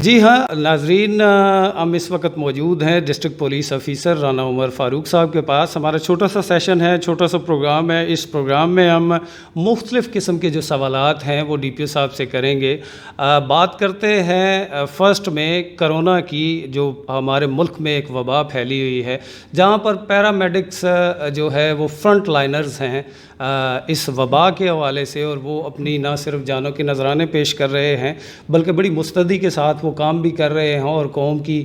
جی ہاں ناظرین، ہم اس وقت موجود ہیں ڈسٹرکٹ پولیس آفیسر رانا عمر فاروق صاحب کے پاس۔ ہمارا چھوٹا سا سیشن ہے، چھوٹا سا پروگرام ہے۔ اس پروگرام میں ہم مختلف قسم کے جو سوالات ہیں وہ ڈی پی او صاحب سے کریں گے۔ بات کرتے ہیں فرسٹ میں کرونا کی، جو ہمارے ملک میں ایک وبا پھیلی ہوئی ہے، جہاں پر پیرامیڈکس جو ہے وہ فرنٹ لائنرز ہیں اس وبا کے حوالے سے، اور وہ اپنی نہ صرف جانوں کے نذرانے پیش کر رہے ہیں بلکہ بڑی مستعدی کے ساتھ وہ کام بھی کر رہے ہیں اور قوم کی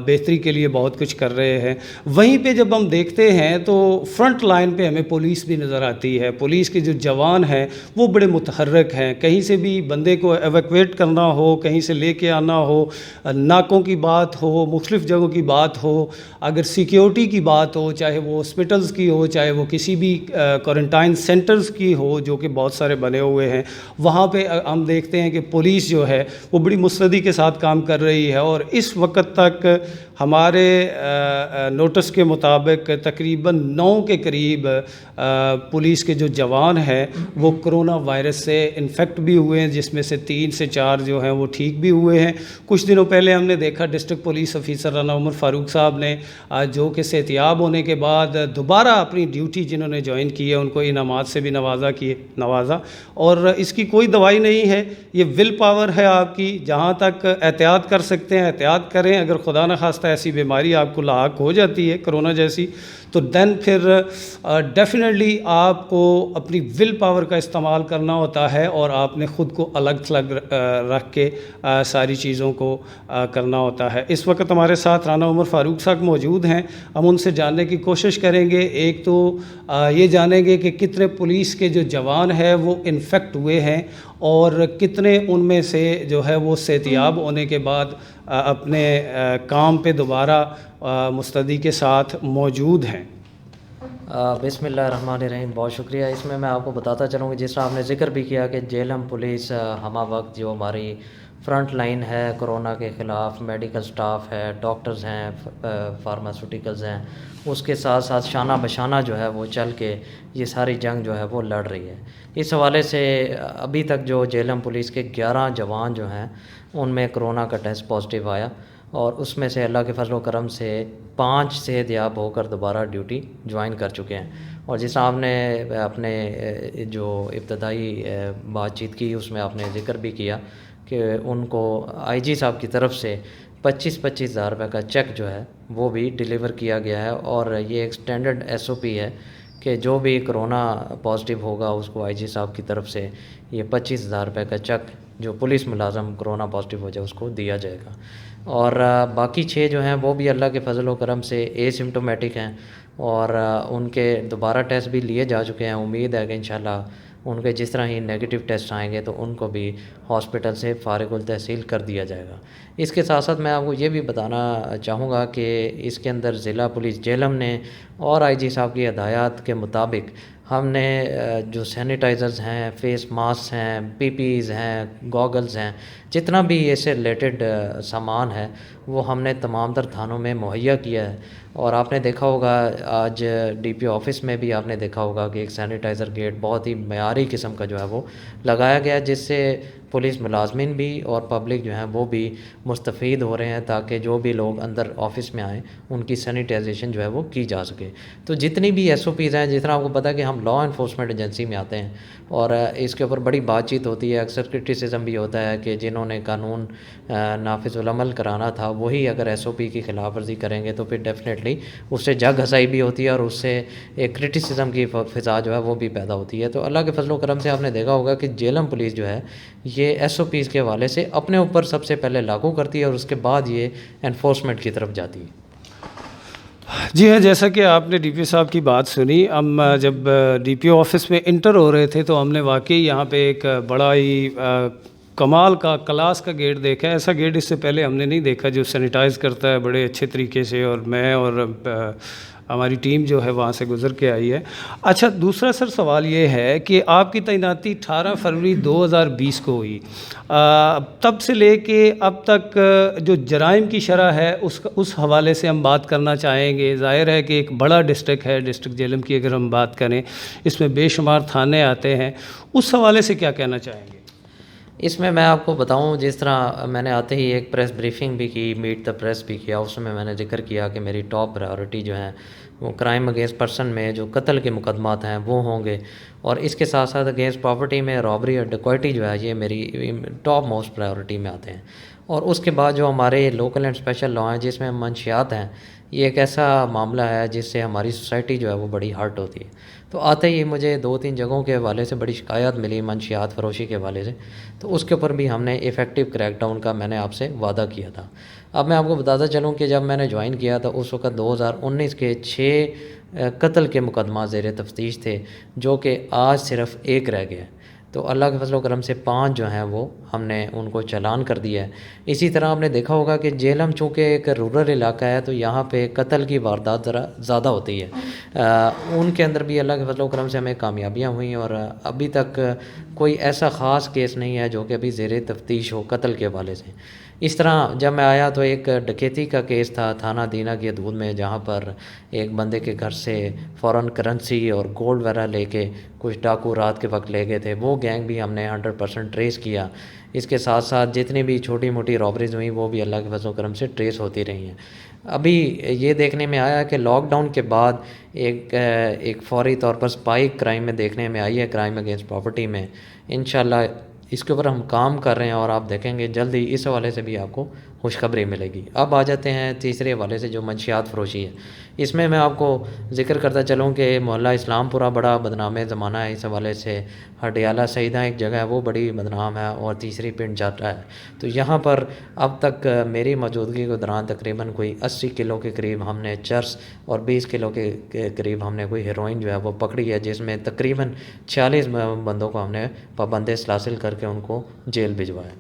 بہتری کے لیے بہت کچھ کر رہے ہیں۔ وہیں پہ جب ہم دیکھتے ہیں تو فرنٹ لائن پہ ہمیں پولیس بھی نظر آتی ہے۔ پولیس کے جو جوان ہیں وہ بڑے متحرک ہیں، کہیں سے بھی بندے کو ایویکویٹ کرنا ہو، کہیں سے لے کے آنا ہو، ناکوں کی بات ہو، مختلف جگہوں کی بات ہو، اگر سیکیورٹی کی بات ہو، چاہے وہ ہاسپٹلز کی ہو، چاہے وہ کسی بھی کوارنٹائن سینٹرز کی ہو جو کہ بہت سارے بنے ہوئے ہیں، وہاں پہ ہم دیکھتے ہیں کہ پولیس جو ہے وہ بڑی مستعدی کے ساتھ کام کر رہی ہے۔ اور اس وقت تک ہمارے نوٹس کے مطابق تقریباً 9 کے قریب پولیس کے جو جوان ہیں وہ کرونا وائرس سے انفیکٹ بھی ہوئے ہیں، جس میں سے 3 سے 4 جو ہیں وہ ٹھیک بھی ہوئے ہیں۔ کچھ دنوں پہلے ہم نے دیکھا ڈسٹرکٹ پولیس آفیسر رانا عمر فاروق صاحب نے جو کہ صحتیاب ہونے کے بعد دوبارہ اپنی ڈیوٹی جنہوں نے جوائن کی ہے ان کو انعامات سے بھی نوازا۔ اور اس کی کوئی دوائی نہیں ہے، یہ ول پاور ہے آپ کی۔ جہاں تک احتیاط کر سکتے ہیں احتیاط کریں، اگر خدا نخواستہ ایسی بیماری آپ کو لاحق ہو جاتی ہے کرونا جیسی، تو دین پھر ڈیفینیٹلی آپ کو اپنی ول پاور کا استعمال کرنا ہوتا ہے اور آپ نے خود کو الگ تھلگ رکھ کے ساری چیزوں کو کرنا ہوتا ہے۔ اس وقت ہمارے ساتھ رانا عمر فاروق صاحب موجود ہیں، ہم ان سے جاننے کی کوشش کریں گے۔ ایک تو یہ جانیں گے کہ کتنے پولیس کے جو جوان ہیں وہ انفیکٹ ہوئے ہیں اور کتنے ان میں سے جو ہے وہ صحتیاب ہونے کے بعد اپنے کام پہ دوبارہ مستعدی کے ساتھ موجود ہیں۔ بسم اللہ الرحمن الرحیم، بہت شکریہ۔ اس میں آپ کو بتاتا چلوں کہ جس طرح آپ نے ذکر بھی کیا کہ جیلم پولیس ہمہ وقت جو ہماری فرنٹ لائن ہے کرونا کے خلاف، میڈیکل سٹاف ہے، ڈاکٹرز ہیں، فارماسوٹیکلز ہیں، اس کے ساتھ ساتھ شانہ بشانہ جو ہے وہ چل کے یہ ساری جنگ جو ہے وہ لڑ رہی ہے۔ اس حوالے سے ابھی تک جو جیلم پولیس کے 11 جوان جو ہیں ان میں کرونا کا ٹیسٹ پازیٹیو آیا، اور اس میں سے اللہ کے فضل و کرم سے 5 صحت یاب ہو کر دوبارہ ڈیوٹی جوائن کر چکے ہیں۔ اور جس طرح آپ نے اپنے جو ابتدائی بات چیت کی اس میں آپ نے ذکر بھی کیا کہ ان کو آئی جی صاحب کی طرف سے 25,000 روپے کا چیک جو ہے وہ بھی ڈیلیور کیا گیا ہے، اور یہ ایک سٹینڈرڈ ایس او پی ہے کہ جو بھی کرونا پازیٹیو ہوگا اس کو آئی جی صاحب کی طرف سے یہ 25,000 روپے کا چیک جو پولیس ملازم کرونا پازیٹیو ہو جائے اس کو دیا جائے گا۔ اور باقی 6 جو ہیں وہ بھی اللہ کے فضل و کرم سے اے سمٹومیٹک ہیں، اور ان کے دوبارہ ٹیسٹ بھی لیے جا چکے ہیں۔ امید ہے کہ انشاءاللہ ان کے جس طرح ہی نیگیٹو ٹیسٹ آئیں گے تو ان کو بھی ہاسپٹل سے فارغ التحصیل کر دیا جائے گا۔ اس کے ساتھ ساتھ میں آپ کو یہ بھی بتانا چاہوں گا کہ اس کے اندر ضلع پولیس جیلم نے اور آئی جی صاحب کی ہدایات کے مطابق ہم نے جو سینیٹائزرز ہیں، فیس ماسک ہیں، پی پیز ہیں، گوگلز ہیں، جتنا بھی اس سے ریلیٹڈ سامان ہے وہ ہم نے تمام تر تھانوں میں مہیا کیا ہے۔ اور آپ نے دیکھا ہوگا آج ڈی پی آفس میں بھی آپ نے دیکھا ہوگا کہ ایک سینیٹائزر گیٹ بہت ہی معیاری قسم کا جو ہے وہ لگایا گیا، جس سے پولیس ملازمین بھی اور پبلک جو ہیں وہ بھی مستفید ہو رہے ہیں، تاکہ جو بھی لوگ اندر آفس میں آئیں ان کی سینیٹائزیشن جو ہے وہ کی جا سکے۔ تو جتنی بھی ایس او پیز ہیں، جس طرح آپ کو پتہ ہے کہ ہم لا انفورسمنٹ ایجنسی میں آتے ہیں اور اس کے اوپر بڑی بات چیت ہوتی ہے، اکثر کرٹیسزم بھی ہوتا ہے کہ جنہوں نے قانون نافذ العمل کرانا تھا وہی اگر ایس او پی کی خلاف ورزی کریں گے تو پھر ڈیفینیٹلی اس سے جگ ہنسائی بھی ہوتی ہے اور اس سے ایک کرٹیسزم کی فضا جو ہے وہ بھی پیدا ہوتی ہے۔ تو اللہ کے فضل و کرم سے آپ نے دیکھا ہوگا کہ جیلم پولیس جو ہے یہ ایس او پیز کے حوالے سے اپنے اوپر سب سے پہلے لاگو کرتی ہے اور اس کے بعد یہ انفورسمنٹ کی طرف جاتی ہے۔ جی ہاں، جیسا کہ آپ نے ڈی پی او صاحب کی بات سنی، ہم جب ڈی پی او آفس میں انٹر ہو رہے تھے تو ہم نے واقعی یہاں پہ ایک بڑا ہی کمال کا کلاس کا گیٹ دیکھا ہے۔ ایسا گیٹ اس سے پہلے ہم نے نہیں دیکھا جو سینیٹائز کرتا ہے بڑے اچھے طریقے سے، اور میں اور ہماری ٹیم جو ہے وہاں سے گزر کے آئی ہے۔ اچھا، دوسرا سر سوال یہ ہے کہ آپ کی تعیناتی 18 فروری 2020 کو ہوئی، تب سے لے کے اب تک جو جرائم کی شرح ہے اس حوالے سے ہم بات کرنا چاہیں گے۔ ظاہر ہے کہ ایک بڑا ڈسٹرکٹ ہے ڈسٹرکٹ جیلم کی، اگر ہم بات کریں اس میں بے شمار تھانے آتے ہیں، اس حوالے سے کیا کہنا چاہیں گے؟ اس میں آپ کو بتاؤں، جس طرح میں نے آتے ہی ایک پریس بریفنگ بھی کی، میٹ دا پریس بھی کیا، اس میں نے ذکر کیا کہ میری ٹاپ پرائیورٹی جو ہے وہ کرائم اگینسٹ پرسن میں جو قتل کے مقدمات ہیں وہ ہوں گے، اور اس کے ساتھ ساتھ اگینسٹ پراپرٹی میں رابری اور ڈکوائٹی جو ہے یہ میری ٹاپ موسٹ پرائیورٹی میں آتے ہیں۔ اور اس کے بعد جو ہمارے لوکل اینڈ اسپیشل لا ہیں جس میں منشیات ہیں، یہ ایک ایسا معاملہ ہے جس سے ہماری سوسائٹی جو ہے وہ بڑی ہرٹ ہوتی ہے۔ تو آتے ہی مجھے 2-3 جگہوں کے حوالے سے بڑی شکایات ملی منشیات فروشی کے حوالے سے، تو اس کے اوپر بھی ہم نے ایفیکٹو کریک ڈاؤن کا میں نے آپ سے وعدہ کیا تھا۔ اب میں آپ کو بتاتا چلوں کہ جب میں نے جوائن کیا تھا اس وقت 2019 کے 6 قتل کے مقدمات زیر تفتیش تھے، جو کہ آج صرف 1 رہ گیا ہے۔ تو اللہ کے فضل و کرم سے 5 جو ہیں وہ ہم نے ان کو چالان کر دیا ہے۔ اسی طرح آپ نے دیکھا ہوگا کہ جہلم چونکہ ایک رورل علاقہ ہے تو یہاں پہ قتل کی واردات ذرا زیادہ ہوتی ہے، ان کے اندر بھی اللہ کے فضل و کرم سے ہمیں کامیابیاں ہوئیں، اور ابھی تک کوئی ایسا خاص کیس نہیں ہے جو کہ ابھی زیر تفتیش ہو قتل کے حوالے سے۔ اس طرح جب میں آیا تو ایک ڈکیتی کا کیس تھا تھانہ دینہ کی حدود میں، جہاں پر ایک بندے کے گھر سے فورن کرنسی اور گولڈ وغیرہ لے کے کچھ ڈاکو رات کے وقت لے گئے تھے، وہ گینگ بھی ہم نے 100% ٹریس کیا۔ اس کے ساتھ ساتھ جتنی بھی چھوٹی موٹی رابریز ہوئیں وہ بھی اللہ کے فضل و کرم سے ٹریس ہوتی رہی ہیں۔ ابھی یہ دیکھنے میں آیا کہ لاک ڈاؤن کے بعد ایک فوری طور پر اسپائک کرائم میں دیکھنے میں آئی ہے، کرائم اگینسٹ پراپرٹی میں۔ انشاءاللہ اس کے اوپر ہم کام کر رہے ہیں، اور آپ دیکھیں گے جلد ہی اس حوالے سے بھی آپ کو خوشخبری ملے گی۔ اب آ جاتے ہیں تیسرے حوالے سے جو منشیات فروشی ہے۔ اس میں آپ کو ذکر کرتا چلوں کہ محلہ اسلام پورہ بڑا بدنام زمانہ ہے، اس حوالے سے ہڈیالہ سعیدہ ایک جگہ ہے وہ بڑی بدنام ہے، اور تیسری پنڈ جاتا ہے۔ تو یہاں پر اب تک میری موجودگی کے دوران تقریباً کوئی 80 کلو کے قریب ہم نے چرس اور 20 کلو کے قریب ہم نے کوئی ہیروئن جو ہے وہ پکڑی ہے، جس میں تقریباً 46 بندوں کو ہم نے پابند سلاسل کر کے ان کو جیل بھجوایا۔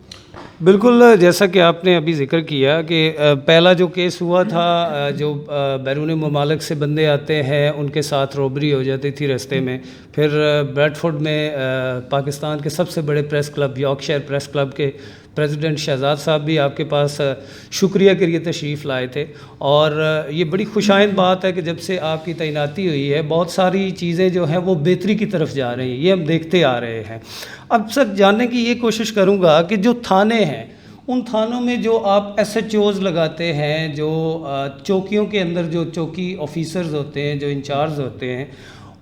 بالکل، جیسا کہ آپ نے ابھی ذکر کیا کہ پہلا جو کیس ہوا تھا، جو بیرون ممالک سے بندے آتے ہیں ان کے ساتھ روبری ہو جاتی تھی رستے میں، پھر بریڈ فورڈ میں پاکستان کے سب سے بڑے press club Yorkshire press club کے پریزیڈنٹ شہزاد صاحب بھی آپ کے پاس شکریہ کے لیے تشریف لائے تھے، اور یہ بڑی خوشائند بات ہے کہ جب سے آپ کی تعیناتی ہوئی ہے بہت ساری چیزیں جو ہیں وہ بہتری کی طرف جا رہی ہیں، یہ ہم دیکھتے آ رہے ہیں۔ اب سر جاننے کی یہ کوشش کروں گا کہ جو تھانے ہیں، ان تھانوں میں جو آپ ایس ایچ اوز لگاتے ہیں، جو چوکیوں کے اندر جو چوکی آفیسرز ہوتے ہیں، جو انچارج ہوتے ہیں،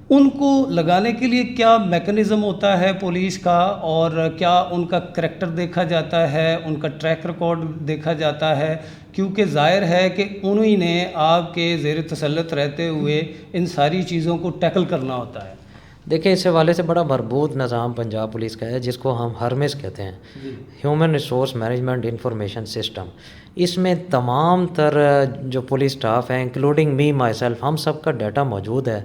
ان کو لگانے کے لیے کیا میکنزم ہوتا ہے پولیس کا، اور کیا ان کا کریکٹر دیکھا جاتا ہے، ان کا ٹریک ریکارڈ دیکھا جاتا ہے؟ کیونکہ ظاہر ہے کہ انہی نے آپ کے زیر تسلط رہتے ہوئے ان ساری چیزوں کو ٹیکل کرنا ہوتا ہے۔ دیکھیں، اس حوالے سے بڑا مربوط نظام پنجاب پولیس کا ہے جس کو ہم ہرمس کہتے ہیں، human resource management information system. اس میں تمام تر جو پولیس سٹاف ہیں انکلوڈنگ می مائی سیلف، ہم سب کا ڈیٹا موجود ہے۔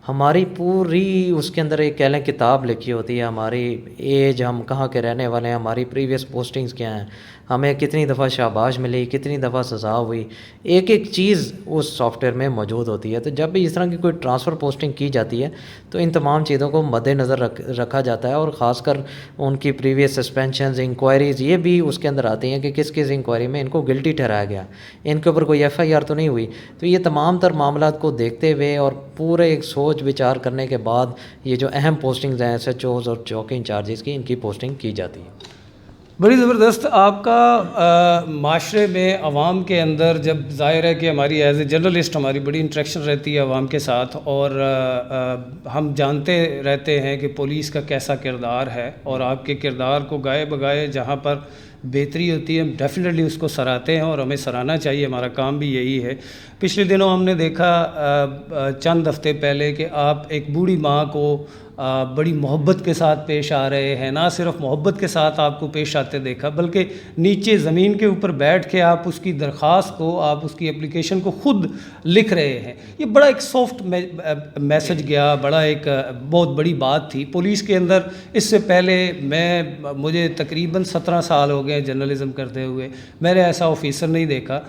ہماری پوری اس کے اندر ایک کہہ لیں کتاب لکھی ہوتی ہے، ہماری ایج، ہم کہاں کے رہنے والے ہیں، ہماری پریویس پوسٹنگز کیا ہیں، ہمیں کتنی دفعہ شاباش ملی، کتنی دفعہ سزا ہوئی، ایک ایک چیز اس سافٹ ویئر میں موجود ہوتی ہے۔ تو جب بھی اس طرح کی کوئی ٹرانسفر پوسٹنگ کی جاتی ہے تو ان تمام چیزوں کو مد نظر رکھا جاتا ہے، اور خاص کر ان کی پریویس سسپینشنز، انکوائریز، یہ بھی اس کے اندر آتی ہیں کہ کس کس انکوائری میں ان کو گلٹی ٹھہرایا گیا، ان کے اوپر کوئی ایف آئی آر تو نہیں ہوئی۔ تو یہ تمام تر معاملات کو دیکھتے ہوئے اور پورے ایک سوچ وچار کرنے کے بعد یہ جو اہم پوسٹنگز ہیں ایس ایچ اوز اور چوکی انچارجز کی، ان کی پوسٹنگ کی جاتی ہے۔ بڑی زبردست۔ آپ کا معاشرے میں عوام کے اندر، جب ظاہر ہے کہ ہماری ایز اے جرنلسٹ ہماری بڑی انٹریکشن رہتی ہے عوام کے ساتھ، اور ہم جانتے رہتے ہیں کہ پولیس کا کیسا کردار ہے، اور آپ کے کردار کو گائے بگائے جہاں پر بہتری ہوتی ہے ہم ڈیفینیٹلی اس کو سراہتے ہیں، اور ہمیں سراہنا چاہیے، ہمارا کام بھی یہی ہے۔ پچھلے دنوں ہم نے دیکھا چند ہفتے پہلے کہ آپ ایک بوڑھی ماں کو بڑی محبت کے ساتھ پیش آ رہے ہیں، نہ صرف محبت کے ساتھ آپ کو پیش آتے دیکھا بلکہ نیچے زمین کے اوپر بیٹھ کے آپ اس کی درخواست کو، آپ اس کی اپلیکیشن کو خود لکھ رہے ہیں۔ یہ بڑا ایک سافٹ میسج گیا، بڑا ایک بہت بڑی بات تھی پولیس کے اندر۔ اس سے پہلے مجھے تقریباً 17 سال ہو گئے جرنلزم کرتے ہوئے، میں نے ایسا آفیسر نہیں دیکھا۔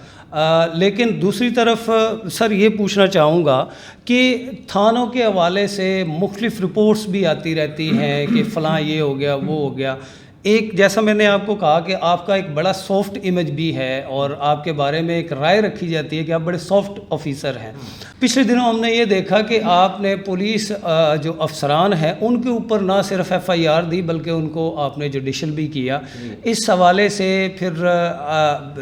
لیکن دوسری طرف سر یہ پوچھنا چاہوں گا کہ تھانوں کے حوالے سے مختلف رپورٹس بھی آتی رہتی ہیں کہ فلاں یہ ہو گیا وہ ہو گیا، ایک جیسا میں نے آپ کو کہا کہ آپ کا ایک بڑا سافٹ امیج بھی ہے اور آپ کے بارے میں ایک رائے رکھی جاتی ہے کہ آپ بڑے سافٹ آفیسر ہیں. پچھلے دنوں ہم نے یہ دیکھا کہ آپ نے پولیس جو افسران ہیں ان کے اوپر نہ صرف ایف آئی آر دی بلکہ ان کو آپ نے جوڈیشل بھی کیا. اس حوالے سے پھر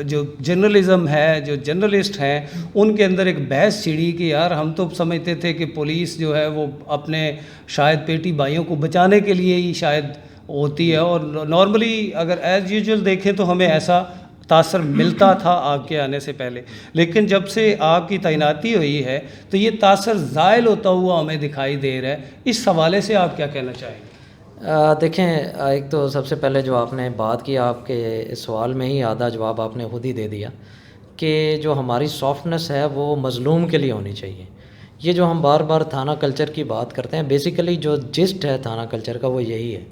جو جرنلزم ہے، جو جرنلسٹ ہیں، ان کے اندر ایک بحث چھڑی کہ یار ہم تو سمجھتے تھے کہ پولیس جو ہے وہ اپنے شاید پیٹی بھائیوں کو بچانے کے لیے ہی شاید ہوتی ہے، اور نارملی اگر ایز یوزول دیکھیں تو ہمیں ایسا تاثر ملتا تھا آپ کے آنے سے پہلے، لیکن جب سے آپ کی تعیناتی ہوئی ہے تو یہ تاثر زائل ہوتا ہوا ہمیں دکھائی دے رہا ہے. اس حوالے سے آپ کیا کہنا چاہیں گے؟ دیکھیں، ایک تو سب سے پہلے جو آپ نے بات کی، آپ کے سوال میں ہی آدھا جواب آپ نے خود ہی دے دیا کہ جو ہماری سافٹنس ہے وہ مظلوم کے لیے ہونی چاہیے. یہ جو ہم بار بار تھانہ کلچر کی بات کرتے ہیں، بیسیکلی جو جسٹ ہے تھانہ کلچر کا وہ یہی ہے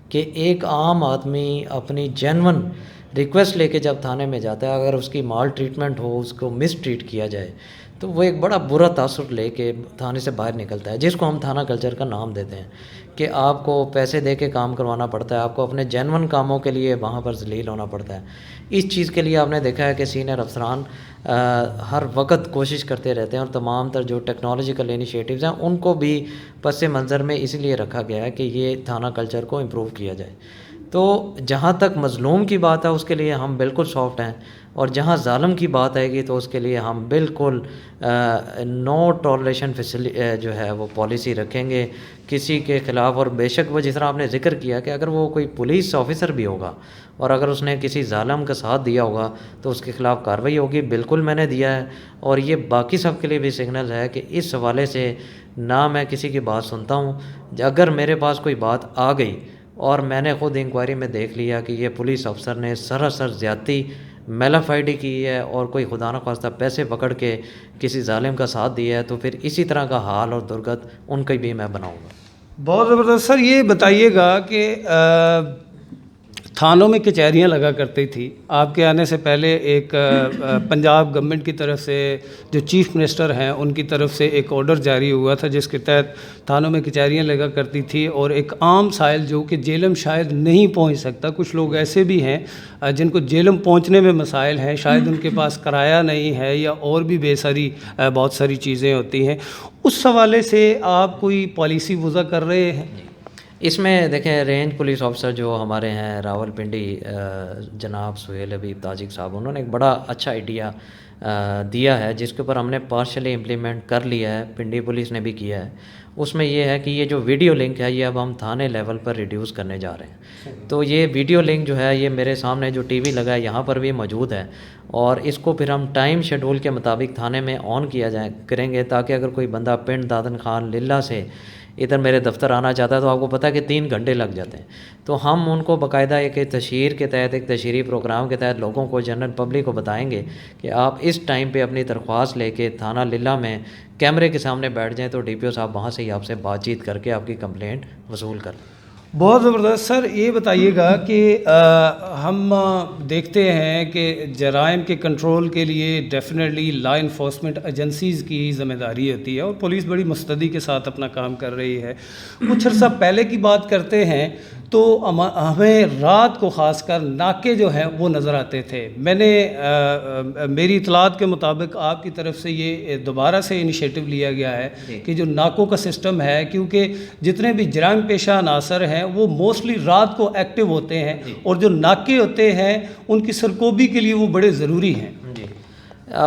کہ ایک عام آدمی اپنی جینون ریکویسٹ لے کے جب تھانے میں جاتا ہے، اگر اس کی مال ٹریٹمنٹ ہو، اس کو مس ٹریٹ کیا جائے، تو وہ ایک بڑا برا تاثر لے کے تھانے سے باہر نکلتا ہے، جس کو ہم تھانہ کلچر کا نام دیتے ہیں کہ آپ کو پیسے دے کے کام کروانا پڑتا ہے، آپ کو اپنے جینون کاموں کے لیے وہاں پر ذلیل ہونا پڑتا ہے. اس چیز کے لیے آپ نے دیکھا ہے کہ سینئر افسران ہر وقت کوشش کرتے رہتے ہیں، اور تمام تر جو ٹیکنالوجیکل انیشیٹوز ہیں ان کو بھی پس منظر میں اس لیے رکھا گیا ہے کہ یہ تھانہ کلچر کو امپروو کیا جائے. تو جہاں تک مظلوم کی بات ہے اس کے لیے ہم بالکل سافٹ ہیں، اور جہاں ظالم کی بات آئے گی تو اس کے لیے ہم بالکل نو ٹالریشن جو ہے وہ پالیسی رکھیں گے کسی کے خلاف. اور بے شک وہ جس طرح آپ نے ذکر کیا کہ اگر وہ کوئی پولیس آفیسر بھی ہوگا اور اگر اس نے کسی ظالم کا ساتھ دیا ہوگا تو اس کے خلاف کارروائی ہوگی. بالکل میں نے دیا ہے، اور یہ باقی سب کے لیے بھی سگنل ہے کہ اس حوالے سے نہ میں کسی کی بات سنتا ہوں. اگر میرے پاس کوئی بات آ گئی اور میں نے خود انکوائری میں دیکھ لیا کہ یہ پولیس افسر نے سراسر زیادتی میلافائڈی کی ہے اور کوئی خدا نخواستہ پیسے پکڑ کے کسی ظالم کا ساتھ دیا ہے، تو پھر اسی طرح کا حال اور درگت ان کی بھی میں بناؤں گا. بہت زبردست. سر یہ بتائیے گا کہ تھانوں میں کچہریاں لگا کرتی تھی، آپ کے آنے سے پہلے ایک پنجاب گورنمنٹ کی طرف سے جو چیف منسٹر ہیں ان کی طرف سے ایک آرڈر جاری ہوا تھا جس کے تحت تھانوں میں کچہریاں لگا کرتی تھی، اور ایک عام سائل جو کہ جیلم شاید نہیں پہنچ سکتا، کچھ لوگ ایسے بھی ہیں جن کو جیلم پہنچنے میں مسائل ہیں، شاید ان کے پاس کرایہ نہیں ہے یا اور بھی بہت ساری چیزیں ہوتی ہیں. اس حوالے سے آپ کوئی پالیسی وضع کر رہے ہیں؟ اس میں دیکھیں، رینج پولیس آفیسر جو ہمارے ہیں راول پنڈی جناب سہیل حبیب تاجک صاحب، انہوں نے ایک بڑا اچھا آئیڈیا دیا ہے جس کے اوپر ہم نے پارشلی امپلیمنٹ کر لیا ہے، پنڈی پولیس نے بھی کیا ہے. اس میں یہ ہے کہ یہ جو ویڈیو لنک ہے یہ اب ہم تھانے لیول پر ریڈیوس کرنے جا رہے ہیں. تو یہ ویڈیو لنک جو ہے یہ میرے سامنے جو ٹی وی لگا ہے یہاں پر بھی موجود ہے، اور اس کو پھر ہم ٹائم شیڈول کے مطابق تھانے میں آن کریں گے، تاکہ اگر کوئی بندہ پنڈ دادن خان للہ سے ادھر میرے دفتر آنا چاہتا ہے تو آپ کو پتہ ہے کہ 3 گھنٹے لگ جاتے ہیں. تو ہم ان کو باقاعدہ ایک تشہیر کے تحت، ایک تشہیری پروگرام کے تحت لوگوں کو، جنرل پبلک کو بتائیں گے کہ آپ اس ٹائم پہ اپنی درخواست لے کے تھانہ للہ میں کیمرے کے سامنے بیٹھ جائیں تو ڈی پی او صاحب وہاں سے ہی آپ سے بات چیت کر کے آپ کی کمپلینٹ وصول کر لیں. بہت زبردست. سر یہ بتائیے گا کہ ہم دیکھتے ہیں کہ جرائم کے کنٹرول کے لیے ڈیفینیٹلی لا انفورسمنٹ ایجنسیز کی ذمہ داری ہوتی ہے، اور پولیس بڑی مستعدی کے ساتھ اپنا کام کر رہی ہے. کچھ عرصہ پہلے کی بات کرتے ہیں تو ہمیں رات کو خاص کر ناکے جو ہیں وہ نظر آتے تھے. میں نے میری اطلاعات کے مطابق آپ کی طرف سے یہ دوبارہ سے انیشیٹو لیا گیا ہے کہ جو ناکوں کا سسٹم ہے، کیونکہ جتنے بھی جرائم پیشہ عناصر ہیں وہ موسٹلی رات کو ایکٹیو ہوتے ہیں، اور جو ناکے ہوتے ہیں ان کی سرکوبی کے لیے وہ بڑے ضروری ہیں. جی،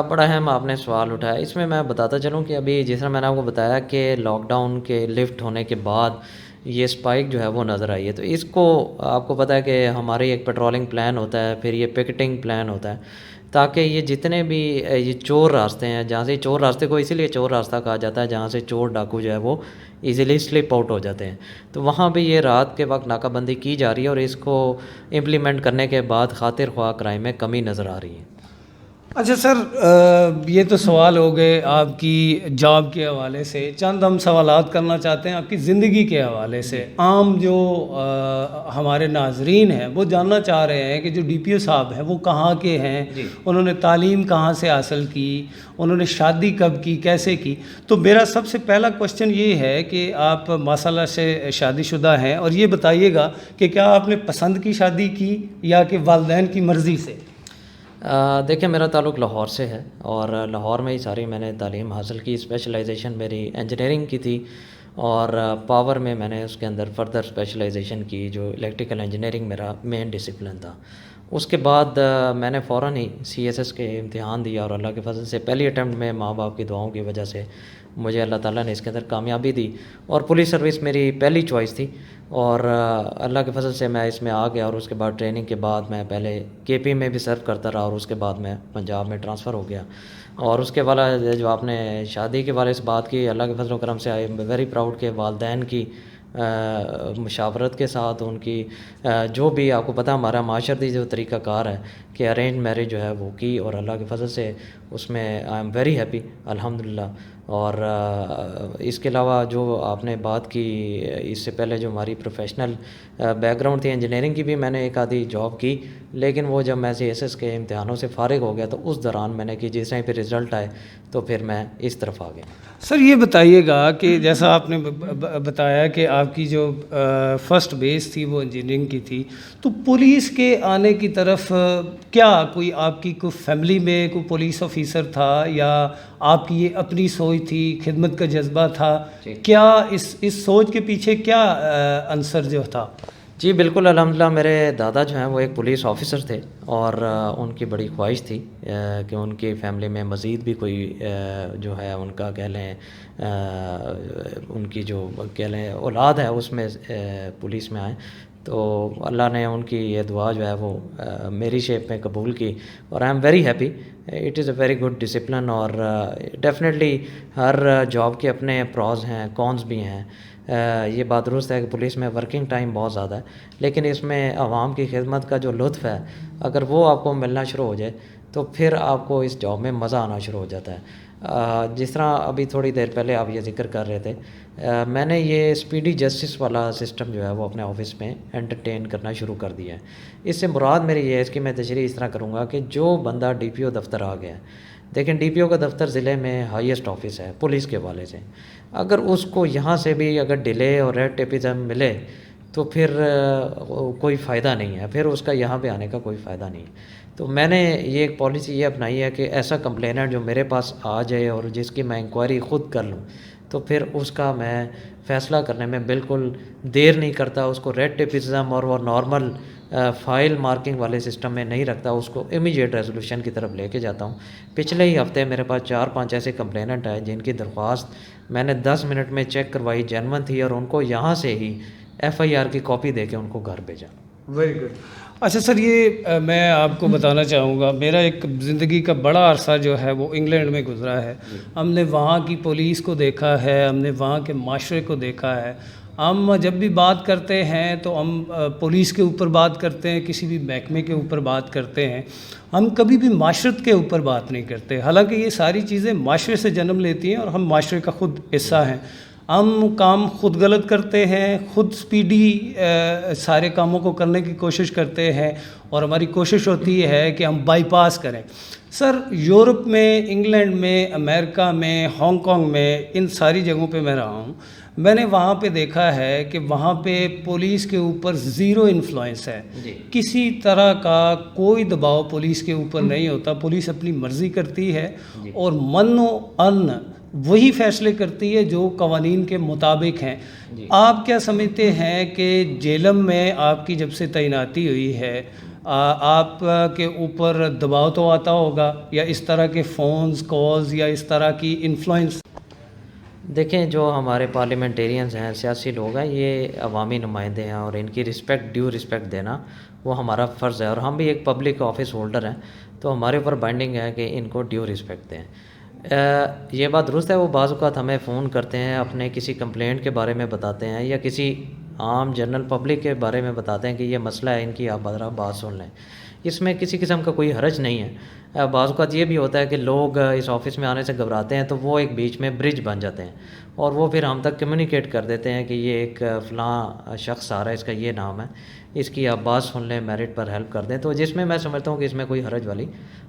بڑا اہم آپ نے سوال اٹھایا. اس میں بتاتا چلوں کہ ابھی جس طرح میں نے آپ کو بتایا کہ لاک ڈاؤن کے لفٹ ہونے کے بعد یہ سپائک جو ہے وہ نظر آئی ہے. تو اس کو آپ کو پتہ ہے کہ ہماری ایک پیٹرولنگ پلان ہوتا ہے، پھر یہ پکٹنگ پلان ہوتا ہے، تاکہ یہ جتنے بھی یہ چور راستے ہیں، جہاں سے چور راستے کو اسی لیے چور راستہ کہا جاتا ہے جہاں سے چور ڈاکو جو ہے وہ ایزیلی سلپ آؤٹ ہو جاتے ہیں، تو وہاں بھی یہ رات کے وقت ناکہ بندی کی جا رہی ہے، اور اس کو امپلیمنٹ کرنے کے بعد خاطر خواہ کرائم میں کمی نظر آ رہی ہے. اچھا سر، یہ تو سوال ہو گئے آپ کی جاب کے حوالے سے، چند ہم سوالات کرنا چاہتے ہیں آپ کی زندگی کے حوالے سے۔ عام جو ہمارے ناظرین ہیں وہ جاننا چاہ رہے ہیں کہ جو ڈی پی او صاحب ہیں وہ کہاں کے ہیں، انہوں نے تعلیم کہاں سے حاصل کی، انہوں نے شادی کب کی، کیسے کی۔ تو میرا سب سے پہلا کوشچن یہ ہے کہ آپ ماشاءاللہ سے شادی شدہ ہیں، اور یہ بتائیے گا کہ کیا آپ نے پسند کی شادی کی یا کہ والدین کی مرضی سے؟ دیکھیں، میرا تعلق لاہور سے ہے، اور لاہور میں ہی ساری میں نے تعلیم حاصل کی۔ اسپیشلائزیشن میری انجینئرنگ کی تھی، اور پاور میں نے اس کے اندر فردر اسپیشلائزیشن کی، جو الیکٹریکل انجینئرنگ میرا مین ڈسپلن تھا۔ اس کے بعد میں نے فوراً ہی سی ایس ایس کے امتحان دیا، اور اللہ کے فضل سے پہلی اٹیمپٹ میں ماں باپ کی دعاؤں کی وجہ سے مجھے اللہ تعالیٰ نے اس کے اندر کامیابی دی، اور پولیس سروس میری پہلی چوائس تھی، اور اللہ کے فضل سے میں اس میں آ گیا۔ اور اس کے بعد ٹریننگ کے بعد میں پہلے کے پی میں بھی سرو کرتا رہا، اور اس کے بعد میں پنجاب میں ٹرانسفر ہو گیا۔ اور اس کے والا جو آپ نے شادی کے والے سے بات کی، اللہ کے فضل و کرم سے آئی ایم ویری پراؤڈ کہ والدین کی مشاورت کے ساتھ، ان کی جو بھی آپ کو پتہ ہمارا معاشرتی جو طریقہ کار ہے کہ ارینج میرج جو ہے وہ کی، اور اللہ کے فضل سے اس میں آئی ایم ویری ہیپی الحمدللہ۔ اور اس کے علاوہ جو آپ نے بات کی اس سے پہلے، جو ہماری پروفیشنل بیک گراؤنڈ تھی انجینئرنگ کی، بھی میں نے ایک آدھی جاب کی، لیکن وہ جب میں سی ایس ایس کے امتحانوں سے فارغ ہو گیا تو اس دوران میں نے کی، جس طرح پھر رزلٹ آئے تو پھر میں اس طرف آ گیا۔ سر یہ بتائیے گا کہ جیسا آپ نے بتایا کہ آپ کی جو فرسٹ بیس تھی وہ انجینئرنگ کی تھی، تو پولیس کے آنے کی طرف کیا کوئی آپ کی کوئی فیملی میں کوئی پولیس آفیسر تھا، یا آپ کی یہ اپنی سوچ تھی، خدمت کا جذبہ تھا؟ کیا اس سوچ کے پیچھے کیا عنصر جو تھا؟ جی بالکل، الحمدللہ میرے دادا جو ہیں وہ ایک پولیس آفیسر تھے، اور ان کی بڑی خواہش تھی کہ ان کی فیملی میں مزید بھی کوئی جو ہے ان کا کہہ لیں ان کی جو کہہ لیں اولاد ہے اس میں پولیس میں آئیں۔ تو اللہ نے ان کی یہ دعا جو ہے وہ میری شیپ میں قبول کی، اور I am very happy. It is a very good discipline, اور ڈیفینیٹلی ہر جاب کے اپنے پروز ہیں، کونز بھی ہیں۔ یہ بات درست ہے کہ پولیس میں ورکنگ ٹائم بہت زیادہ ہے، لیکن اس میں عوام کی خدمت کا جو لطف ہے، اگر وہ آپ کو ملنا شروع ہو جائے تو پھر آپ کو اس جاب میں مزہ آنا شروع ہو جاتا ہے۔ جس طرح ابھی تھوڑی دیر پہلے آپ یہ ذکر کر رہے تھے، میں نے یہ اسپیڈی جسٹس والا سسٹم جو ہے وہ اپنے آفس میں انٹرٹین کرنا شروع کر دیا ہے۔ اس سے مراد میری یہ ہے، اس کی میں تشریح اس طرح کروں گا کہ جو بندہ ڈی پی او دفتر آ گیا ہے، دیکھیں ڈی پی او کا دفتر ضلع میں ہائیسٹ آفس ہے پولیس کے حوالے سے، اگر اس کو یہاں سے بھی اگر ڈیلے اور ریڈ ٹیپزم ملے تو پھر کوئی فائدہ نہیں ہے، پھر اس کا یہاں پہ آنے کا کوئی فائدہ نہیں ہے۔ تو میں نے یہ ایک پالیسی یہ اپنائی ہے کہ ایسا کمپلیننٹ جو میرے پاس آ جائے اور جس کی میں انکوائری خود کر لوں، تو پھر اس کا میں فیصلہ کرنے میں بالکل دیر نہیں کرتا، اس کو ریڈ ٹیپزم اور وہ نارمل فائل مارکنگ والے سسٹم میں نہیں رکھتا، اس کو امیجیٹ ریزولوشن کی طرف لے کے جاتا ہوں۔ پچھلے ہی ہفتے میرے پاس 4-5 ایسے کمپلیننٹ آئے جن کی درخواست میں نے 10 منٹ میں چیک کروائی، جینون تھی، اور ان کو یہاں سے ہی ایف آئی آر کی کاپی دے کے ان کو گھر بھیجا۔ Very good. اچھا سر، یہ میں آپ کو بتانا چاہوں گا، میرا ایک زندگی کا بڑا عرصہ جو ہے وہ انگلینڈ میں گزرا ہے۔ ہم نے وہاں کی پولیس کو دیکھا ہے، ہم نے وہاں کے معاشرے کو دیکھا ہے۔ ہم جب بھی بات کرتے ہیں تو ہم پولیس کے اوپر بات کرتے ہیں، کسی بھی محکمے کے اوپر بات کرتے ہیں، ہم کبھی بھی معاشرت کے اوپر بات نہیں کرتے، حالانکہ یہ ساری چیزیں معاشرے سے جنم لیتی ہیں اور ہم معاشرے کا خود حصہ ہیں۔ ہم کام خود غلط کرتے ہیں، خود سپیڈی سارے کاموں کو کرنے کی کوشش کرتے ہیں، اور ہماری کوشش ہوتی ہے کہ ہم بائی پاس کریں۔ سر، یورپ میں، انگلینڈ میں، امریکہ میں، ہانگ کانگ میں، ان ساری جگہوں پہ میں رہا ہوں، میں نے وہاں پہ دیکھا ہے کہ وہاں پہ پولیس کے اوپر زیرو انفلوئنس ہے، کسی طرح کا کوئی دباؤ پولیس کے اوپر نہیں ہوتا، پولیس اپنی مرضی کرتی ہے، اور من و ان وہی فیصلے کرتی ہے جو قوانین کے مطابق ہیں۔ آپ کیا سمجھتے ہیں کہ جیلم میں آپ کی جب سے تعیناتی ہوئی ہے، آپ کے اوپر دباؤ تو آتا ہوگا، یا اس طرح کے فونز کالز یا اس طرح کی انفلوئنس؟ دیکھیں، جو ہمارے پارلیمنٹیرینز ہیں، سیاسی لوگ ہیں، یہ عوامی نمائندے ہیں، اور ان کی رسپیکٹ، ڈیو رسپیکٹ دینا وہ ہمارا فرض ہے، اور ہم بھی ایک پبلک آفس ہولڈر ہیں، تو ہمارے اوپر بائنڈنگ ہے کہ ان کو ڈیو رسپیکٹ دیں۔ یہ بات درست ہے، وہ بعض اوقات ہمیں فون کرتے ہیں، اپنے کسی کمپلینٹ کے بارے میں بتاتے ہیں، یا کسی عام جنرل پبلک کے بارے میں بتاتے ہیں کہ یہ مسئلہ ہے، ان کی آپ ذرا بات سن لیں۔ اس میں کسی قسم کا کوئی حرج نہیں ہے. بعض اوقات یہ بھی ہوتا ہے کہ لوگ اس آفس میں آنے سے گھبراتے ہیں تو وہ ایک بیچ میں برج بن جاتے ہیں اور وہ پھر ہم تک کمیونیکیٹ کر دیتے ہیں کہ یہ ایک فلاں شخص آ رہا ہے, اس کا یہ نام ہے, اس کی آپ بات سن لیں, میرٹ پر ہیلپ کر دیں. تو جس میں سمجھتا ہوں کہ اس میں کوئی حرج والی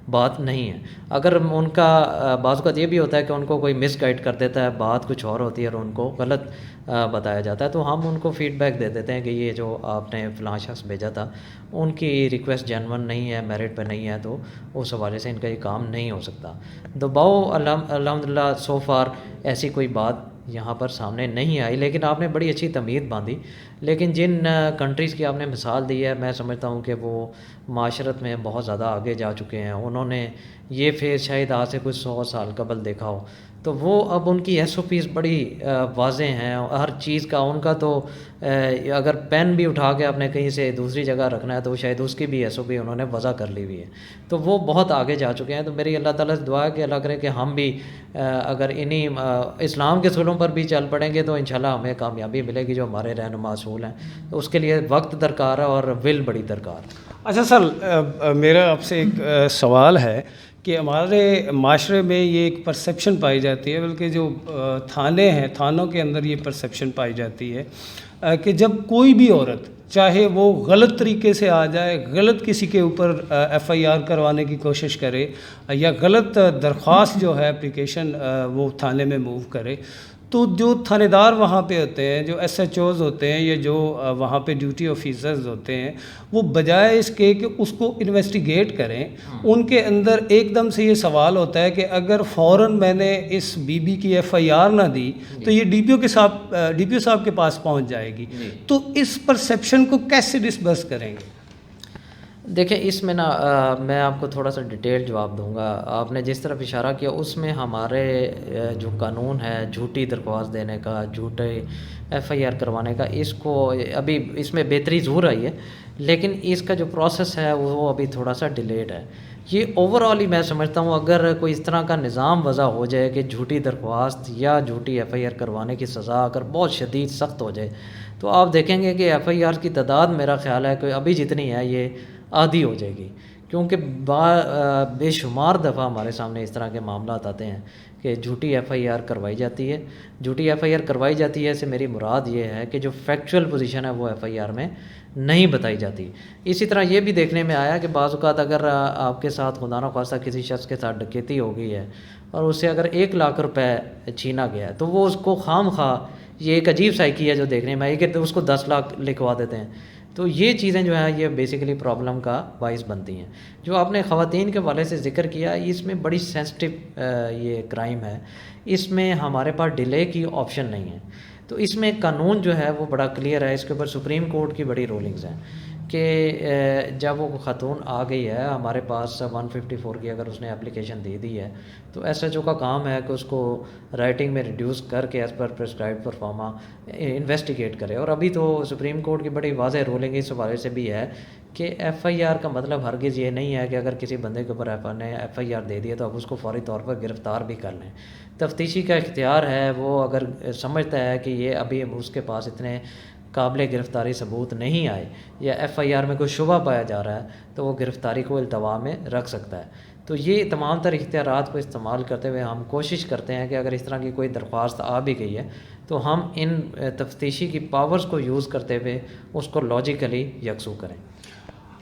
بات نہیں ہے. اگر ان کا بعض اوقات یہ بھی ہوتا ہے کہ ان کو کوئی مس گائڈ کر دیتا ہے, بات کچھ اور ہوتی ہے اور ان کو غلط بتایا جاتا ہے, تو ہم ان کو فیڈ بیک دے دیتے ہیں کہ یہ جو آپ نے فلاں شخص بھیجا تھا ان کی ریکویسٹ جینون نہیں ہے, میرٹ پہ نہیں ہے, تو اس حوالے سے ان کا یہ کام نہیں ہو سکتا. دباؤ الحمدللہ سو فار ایسی کوئی بات یہاں پر سامنے نہیں آئی. لیکن آپ نے بڑی اچھی تمہید باندھی. لیکن جن کنٹریز کی آپ نے مثال دی ہے, میں سمجھتا ہوں کہ وہ معاشرت میں بہت زیادہ آگے جا چکے ہیں. انہوں نے یہ فیز شاید آج سے کچھ 100 سال قبل دیکھا ہو, تو وہ اب ان کی ایس او پیز بڑی واضح ہیں ہر چیز کا. ان کا تو اگر پین بھی اٹھا کے آپ نے کہیں سے دوسری جگہ رکھنا ہے تو شاید اس کی بھی ایس او پی انہوں نے وضع کر لی ہوئی ہے. تو وہ بہت آگے جا چکے ہیں. تو میری اللہ تعالیٰ سے دعا ہے کہ اللہ کرے کہ ہم بھی اگر انہی اسلام کے اصولوں پر بھی چل پڑیں گے تو انشاءاللہ ہمیں کامیابی ملے گی جو ہمارے رہنما اصول ہیں. تو اس کے لیے وقت درکار ہے اور ول بڑی درکار ہے. اچھا سر, میرا آپ سے ایک سوال ہے کہ ہمارے معاشرے میں یہ ایک پرسیپشن پائی جاتی ہے, بلکہ جو تھانے ہیں تھانوں کے اندر یہ پرسیپشن پائی جاتی ہے کہ جب کوئی بھی عورت چاہے وہ غلط طریقے سے آ جائے, غلط کسی کے اوپر ایف آئی آر کروانے کی کوشش کرے یا غلط درخواست جو ہے اپلیکیشن وہ تھانے میں موو کرے, تو جو تھانے دار وہاں پہ ہوتے ہیں, جو ایس ایچ اوز ہوتے ہیں یا جو وہاں پہ ڈیوٹی آفیسرز ہوتے ہیں, وہ بجائے اس کے کہ اس کو انویسٹیگیٹ کریں, ان کے اندر ایک دم سے یہ سوال ہوتا ہے کہ اگر فوراً میں نے اس بی بی کی ایف آئی آر نہ دی تو یہ ڈی پی او صاحب کے پاس پہنچ جائے گی. تو اس پرسیپشن کو کیسے ڈسبرس کریں گے؟ دیکھیں اس میں نا میں آپ کو تھوڑا سا ڈیٹیل جواب دوں گا. آپ نے جس طرف اشارہ کیا اس میں ہمارے جو قانون ہے جھوٹی درخواست دینے کا, جھوٹے ایف آئی آر کروانے کا, اس کو ابھی اس میں بہتری ضرور آئی ہے, لیکن اس کا جو پروسیس ہے وہ ابھی تھوڑا سا ڈیلیڈ ہے. یہ اوور آل ہی میں سمجھتا ہوں اگر کوئی اس طرح کا نظام وضع ہو جائے کہ جھوٹی درخواست یا جھوٹی ایف آئی آر کروانے کی سزا اگر بہت شدید سخت ہو جائے تو آپ دیکھیں گے کہ ایف آئی آر کی تعداد میرا خیال ہے کہ ابھی جتنی ہے یہ آدھی ہو جائے گی. کیونکہ بے شمار دفعہ ہمارے سامنے اس طرح کے معاملات آتے ہیں کہ جھوٹی ایف آئی آر کروائی جاتی ہے. جھوٹی ایف آئی آر کروائی جاتی ہے اس سے میری مراد یہ ہے کہ جو فیکچول پوزیشن ہے وہ ایف آئی آر میں نہیں بتائی جاتی. اسی طرح یہ بھی دیکھنے میں آیا کہ بعض اوقات اگر آپ کے ساتھ خدا نہ خواستہ کسی شخص کے ساتھ ڈکیتی ہو گئی ہے اور اس سے اگر 1 لاکھ روپے چھینا گیا ہے تو وہ اس کو خام خواہ, یہ ایک عجیب سائیکی ہے جو دیکھنے میں آئی کہ اس کو 10 لاکھ لکھوا دیتے ہیں. تو یہ چیزیں جو ہیں یہ بیسیکلی پرابلم کا باعث بنتی ہیں. جو آپ نے خواتین کے حوالے سے ذکر کیا, اس میں بڑی سینسٹیو یہ کرائم ہے, اس میں ہمارے پاس ڈیلے کی آپشن نہیں ہے. تو اس میں قانون جو ہے وہ بڑا کلیئر ہے. اس کے اوپر سپریم کورٹ کی بڑی رولنگز ہیں کہ جب وہ خاتون آ گئی ہے ہمارے پاس 154 کی اگر اس نے اپلیکیشن دے دی ہے تو ایس ایچ او کا کام ہے کہ اس کو رائٹنگ میں ریڈیوس کر کے as per prescribed proforma investigate کرے. اور ابھی تو سپریم کورٹ کی بڑی واضح رولنگ اس حوالے سے بھی ہے کہ ایف آئی آر کا مطلب ہرگز یہ نہیں ہے کہ اگر کسی بندے کے اوپر ایف آئی آر دے دیا تو آپ اس کو فوری طور پر گرفتار بھی کر لیں. تفتیشی کا اختیار ہے, وہ اگر سمجھتا ہے کہ یہ ابھی اس کے پاس اتنے قابل گرفتاری ثبوت نہیں آئے یا ایف آئی آر میں کوئی شبہ پایا جا رہا ہے تو وہ گرفتاری کو التوا میں رکھ سکتا ہے. تو یہ تمام تر اختیارات کو استعمال کرتے ہوئے ہم کوشش کرتے ہیں کہ اگر اس طرح کی کوئی درخواست آ بھی گئی ہے تو ہم ان تفتیشی کی پاورز کو یوز کرتے ہوئے اس کو لاجیکلی یکسو کریں.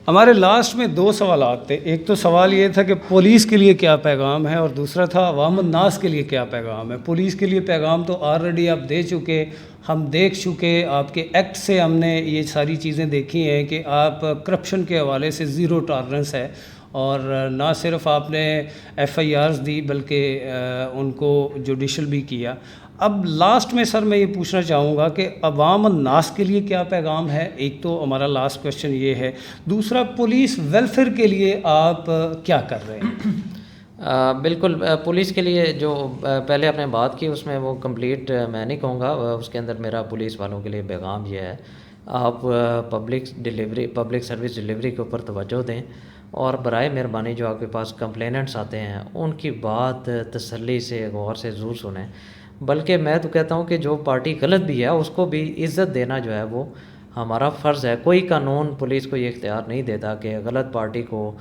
ہمارے لاسٹ میں 2 سوالات تھے. ایک تو سوال یہ تھا کہ پولیس کے لیے کیا پیغام ہے, اور دوسرا تھا عوام الناس کے لیے کیا پیغام ہے. پولیس کے لیے پیغام تو آلریڈی آپ دے چکے, ہم دیکھ چکے, آپ کے ایکٹ سے ہم نے یہ ساری چیزیں دیکھی ہیں کہ آپ کرپشن کے حوالے سے 0 ٹالرنس ہے, اور نہ صرف آپ نے ایف آئی آرز دی بلکہ ان کو جوڈیشل بھی کیا. اب لاسٹ میں سر میں یہ پوچھنا چاہوں گا کہ عوام الناس کے لیے کیا پیغام ہے. ایک تو ہمارا لاسٹ کویشچن یہ ہے, دوسرا پولیس ویلفیئر کے لیے آپ کیا کر رہے ہیں؟ بالکل, پولیس کے لیے جو پہلے آپ نے بات کی اس میں وہ کمپلیٹ میں نہیں کہوں گا. اس کے اندر میرا پولیس والوں کے لیے پیغام یہ ہے, آپ پبلک سروس ڈیلیوری کے اوپر توجہ دیں, اور برائے مہربانی جو آپ کے پاس کمپلیننٹس آتے ہیں ان کی بات تسلی سے غور سے ضرور سنیں. بلکہ میں تو کہتا ہوں کہ جو پارٹی غلط بھی ہے اس کو بھی عزت دینا جو ہے وہ ہمارا فرض ہے. کوئی قانون پولیس کو یہ اختیار نہیں دیتا کہ غلط پارٹی کو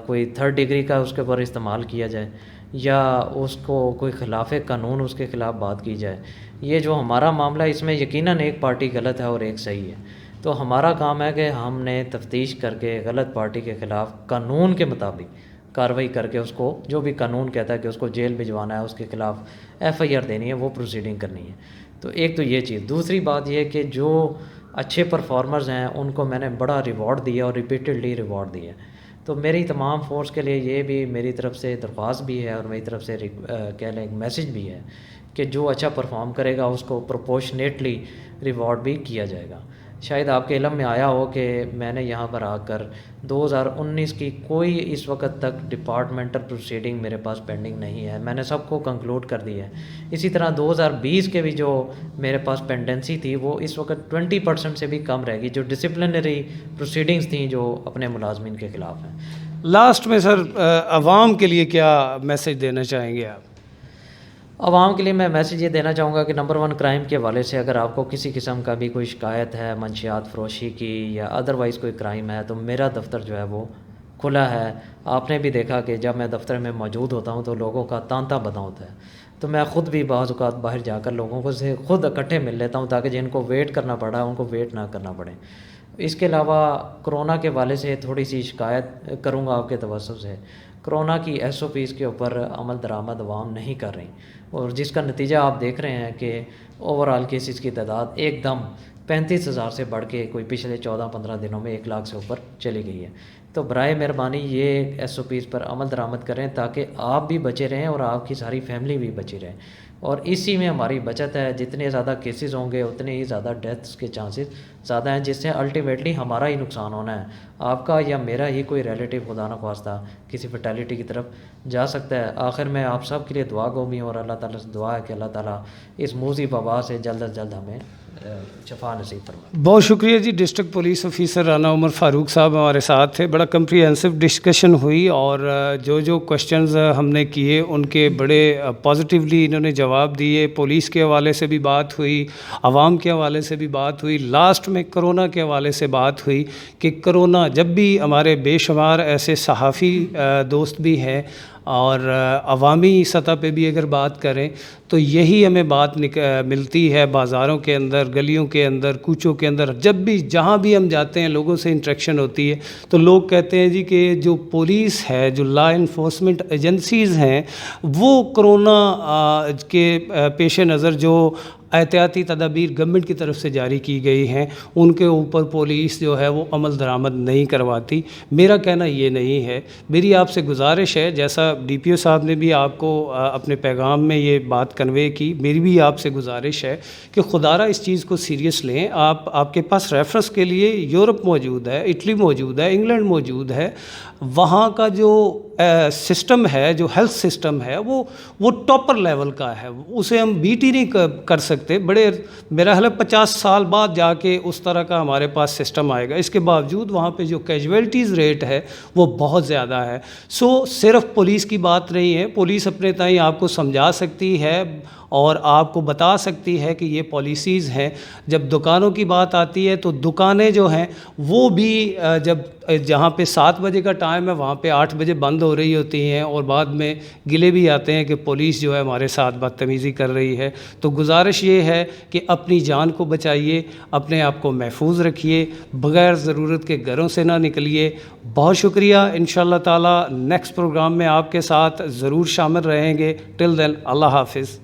کوئی تھرڈ ڈگری کا اس کے اوپر استعمال کیا جائے یا اس کو کوئی خلاف قانون اس کے خلاف بات کی جائے. یہ جو ہمارا معاملہ ہے اس میں یقیناً ایک پارٹی غلط ہے اور ایک صحیح ہے. تو ہمارا کام ہے کہ ہم نے تفتیش کر کے غلط پارٹی کے خلاف قانون کے مطابق کارروائی کر کے اس کو جو بھی قانون کہتا ہے کہ اس کو جیل بھجوانا ہے, اس کے خلاف ایف آئی آر دینی ہے, وہ پروسیڈنگ کرنی ہے. تو ایک تو یہ چیز. دوسری بات یہ کہ جو اچھے پرفارمرز ہیں ان کو میں نے بڑا ریوارڈ دیا اور ریپیٹڈلی ریوارڈ دیا. تو میری تمام فورس کے لیے یہ بھی میری طرف سے درخواست بھی ہے اور میری طرف سے کہہ لیں ایک میسیج بھی ہے کہ جو اچھا پرفارم کرے گا اس کو پروپورشنیٹلی ریوارڈ بھی کیا جائے گا. شاید آپ کے علم میں آیا ہو کہ میں نے یہاں پر آ کر 2019 کی کوئی اس وقت تک ڈپارٹمنٹل پروسیڈنگ میرے پاس پینڈنگ نہیں ہے. میں نے سب کو کنکلوڈ کر دی ہے. اسی طرح 2020 کے بھی جو میرے پاس پینڈنسی تھی وہ اس وقت 20% سے بھی کم رہے گی, جو ڈسپلنری پروسیڈنگز تھیں جو اپنے ملازمین کے خلاف ہیں. لاسٹ میں سر عوام کے لیے کیا میسیج دینا چاہیں گے آپ؟ عوام کے لیے میں میسیج یہ دینا چاہوں گا کہ نمبر 1 کرائم کے حوالے سے اگر آپ کو کسی قسم کا بھی کوئی شکایت ہے منشیات فروشی کی یا ادروائز کوئی کرائم ہے تو میرا دفتر جو ہے وہ کھلا ہے. آپ نے بھی دیکھا کہ جب میں دفتر میں موجود ہوتا ہوں تو لوگوں کا تانتا بنا ہوتا ہے. تو میں خود بھی بعض اوقات باہر جا کر لوگوں کو سے خود اکٹھے مل لیتا ہوں تاکہ جن کو ویٹ کرنا پڑا ان کو ویٹ نہ کرنا پڑے. اس کے علاوہ کرونا کے حوالے سے تھوڑی سی شکایت کروں گا آپ کے توسط سے. کرونا کی ایس او پیز کے اوپر عمل درآمد عوام نہیں کر رہی اور جس کا نتیجہ آپ دیکھ رہے ہیں کہ اوور آل کیسز کی تعداد ایک دم 35,000 سے بڑھ کے کوئی پچھلے 14-15 دنوں میں 1 لاکھ سے اوپر چلی گئی ہے. تو برائے مہربانی یہ ایس او پیز پر عمل درآمد کریں تاکہ آپ بھی بچے رہیں اور آپ کی ساری فیملی بھی بچی رہے. اور اسی میں ہماری بچت ہے. جتنے زیادہ کیسز ہوں گے اتنے ہی زیادہ ڈیتھس کے چانسز زیادہ ہیں, جس سے الٹیمیٹلی ہمارا ہی نقصان ہونا ہے. آپ کا یا میرا ہی کوئی ریلیٹیو خدا نخواستہ کسی فیٹیلیٹی کی طرف جا سکتا ہے. آخر میں آپ سب کے لیے دعا گو بھی ہوں اور اللہ تعالیٰ سے دعا ہے کہ اللہ تعالیٰ اس موذی وبا سے جلد از جلد ہمیں شفا نصیب فرمائے. بہت شکریہ جی. ڈسٹرکٹ پولیس آفیسر رانا عمر فاروق صاحب ہمارے ساتھ تھے. بڑا کمپریہنسو ڈسکشن ہوئی اور جو کوشچنز ہم نے کیے ان کے بڑے پازیٹیولی انہوں نے جواب دیے. پولیس کے حوالے سے بھی بات ہوئی, عوام کے حوالے سے بھی بات ہوئی, لاسٹ میں کرونا کے حوالے سے بات ہوئی کہ کرونا جب بھی ہمارے بے شمار ایسے صحافی دوست بھی ہیں اور عوامی سطح پہ بھی اگر بات کریں تو یہی ہمیں بات ملتی ہے بازاروں کے اندر, گلیوں کے اندر, کوچوں کے اندر. جب بھی جہاں بھی ہم جاتے ہیں لوگوں سے انٹریکشن ہوتی ہے تو لوگ کہتے ہیں جی کہ جو پولیس ہے, جو لا انفورسمنٹ ایجنسیز ہیں, وہ کرونا کے پیش نظر جو احتیاطی تدابیر گورنمنٹ کی طرف سے جاری کی گئی ہیں ان کے اوپر پولیس جو ہے وہ عمل درآمد نہیں کرواتی. میرا کہنا یہ نہیں ہے. میری آپ سے گزارش ہے, جیسا ڈی پی او صاحب نے بھی آپ کو اپنے پیغام میں یہ بات کنوے کی, میری بھی آپ سے گزارش ہے کہ خدارہ اس چیز کو سیریس لیں. آپ کے پاس ریفرنس کے لیے یورپ موجود ہے, اٹلی موجود ہے, انگلینڈ موجود ہے. وہاں کا جو سسٹم ہے, جو ہیلتھ سسٹم ہے وہ ٹاپر لیول کا ہے. اسے ہم بیٹ ہی نہیں کر سکتے. بڑے میرا خیال ہے 50 سال بعد جا کے اس طرح کا ہمارے پاس سسٹم آئے گا. اس کے باوجود وہاں پہ جو کیجویلٹیز ریٹ ہے وہ بہت زیادہ ہے. صرف پولیس کی بات نہیں ہے. پولیس اپنے تئیں آپ کو سمجھا سکتی ہے اور آپ کو بتا سکتی ہے کہ یہ پالیسیز ہیں. جب دکانوں کی بات آتی ہے تو دکانیں جو ہیں وہ بھی جب جہاں پہ 7 بجے کا ٹائم ہے وہاں پہ 8 بجے بند ہو رہی ہوتی ہیں اور بعد میں گلے بھی آتے ہیں کہ پولیس جو ہے ہمارے ساتھ بدتمیزی کر رہی ہے. تو گزارش یہ ہے کہ اپنی جان کو بچائیے, اپنے آپ کو محفوظ رکھیے, بغیر ضرورت کے گھروں سے نہ نکلیے. بہت شکریہ. انشاءاللہ تعالی نیکسٹ پروگرام میں آپ کے ساتھ ضرور شامل رہیں گے. ٹل دین اللہ حافظ.